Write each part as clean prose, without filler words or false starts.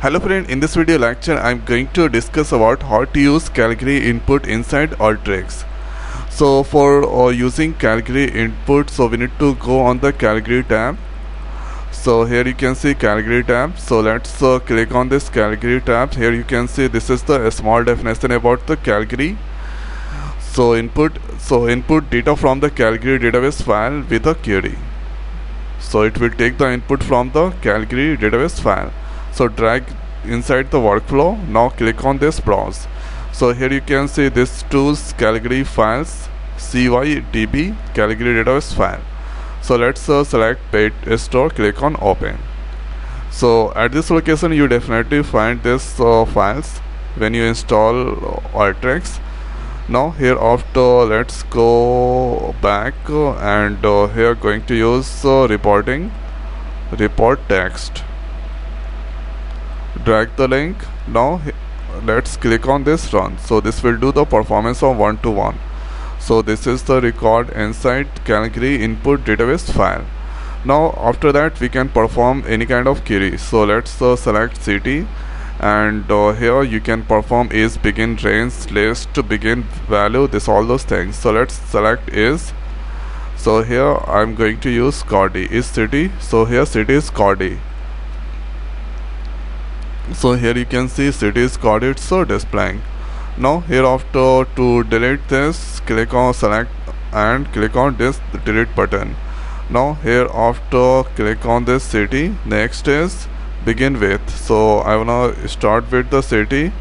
Hello friend, in this video lecture I am going to discuss about how to use Calgary input inside Alteryx. So for using Calgary input, so we need to go on the Calgary tab. So here you can see Calgary tab. So let's click on this Calgary tab. Here you can see this is the small definition about the Calgary. So input data from the Calgary database file with a query. So it will take the input from the Calgary database file. So drag inside the workflow. Now click on this browse. So here you can see this tools Calgary files cydb Calgary database file. So let's select paid store, click on open. So at this location you definitely find this files when you install Alteryx. Now here after let's go back and here going to use report text. Drag the link. Now let's click on this run. So this will do the performance of 1 to 1. So this is the record inside Calgary input database file. Now after that we can perform any kind of query. So let's select city, and here you can perform is, begin, range, list, begin, value, this all those things. So let's select is. So here I'm going to use Calgary is city. So here city is Calgary. So here you can see city is Calgary, it's displaying. Now here after to delete this, click on select and click on this delete button. Now here after click on this city. Next is begin with. So I wanna start with the city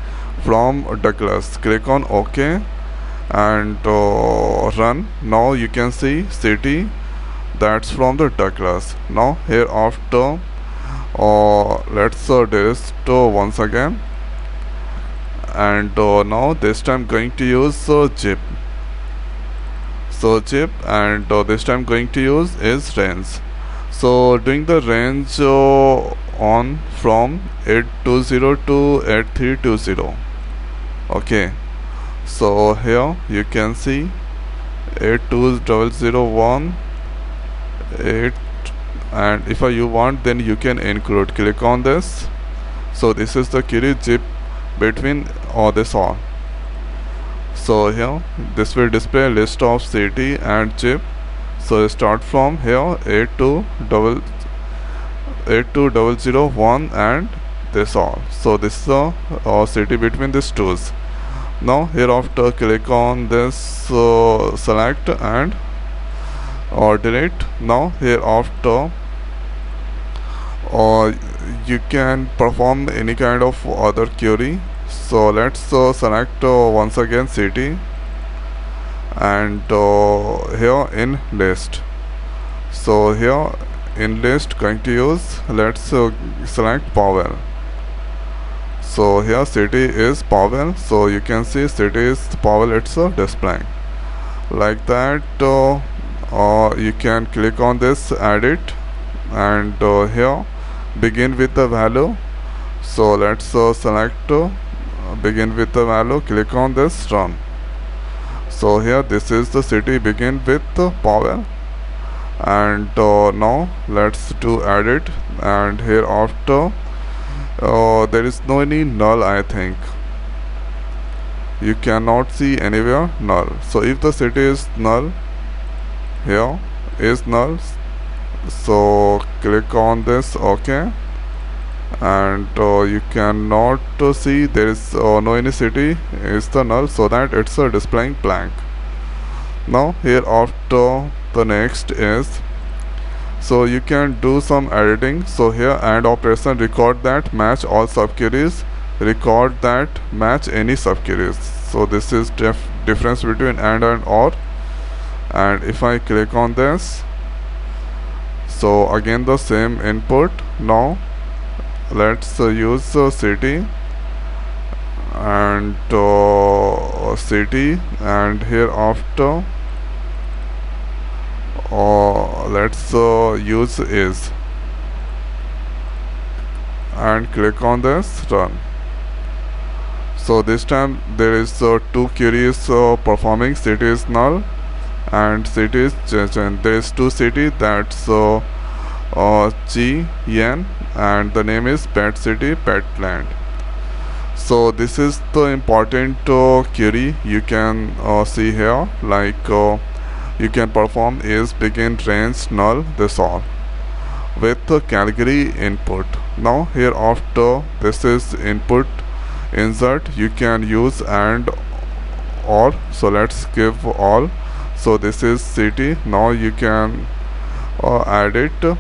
from Douglas. Click on OK and run. Now you can see city that's from the Douglas. Now here after let's this once again, and now this time going to use zip. So zip, and this time going to use is range. So doing the range on from 820 to 8320. Okay, so here you can see 82001 8, and if you want then you can include. Click on this. So this is the query zip between this all. So here this will display list of city and zip. So start from here 82001 and this all. So this is the city between these twos. Now here after click on this select and or delete. Now here after you can perform any kind of other query. So let's select once again city, and here in list. So here in list going to use, let's select Powell. So here city is Powell. So you can see city is Powell, it's displaying like that. You can click on this edit, and here begin with the value. So let's select begin with the value, click on this run. So here this is the city begin with Powell, and now let's do edit, and here after there is no any null. I think you cannot see anywhere null. So if the city is null, here is null. So click on this OK, and you cannot see there is no any city is the null, so that it's displaying blank. Now here after the next is, so you can do some editing. So here AND operation, record that match all subqueries, record that match any subqueries. So this is difference between AND and OR. And if I click on this, so again the same input. Now let's use city and city, and here after let's use is, and click on this run. So this time there is two queries performing. City is null and city is change, and there is two city, that's GN and the name is pet city pet land. So this is the important query you can see here, like you can perform is begin range null this all with the Calgary input. Now here after this is input insert, you can use and or, so let's give all. So this is city. Now you can add it.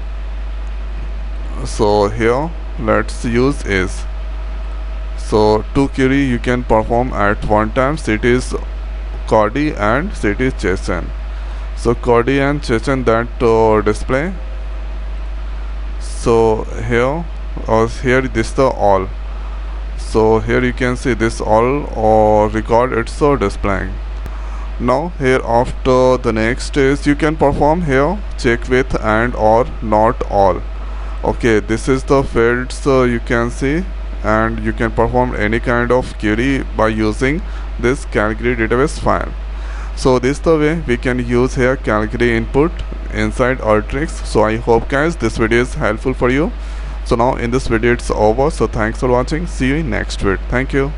So here let's use is. So two query you can perform at one time. City is Cody and city is Chechen. So Cody and Chechen that display. So here this the all. So here you can see this all or record it's displaying. Now here after the next is you can perform here check with and or not all. Okay, this is the fields you can see, and you can perform any kind of query by using this Calgary database file. So this is the way we can use here Calgary input inside Alteryx. So I hope guys this video is helpful for you. So now in this video it's over. So thanks for watching. See you in next video. Thank you.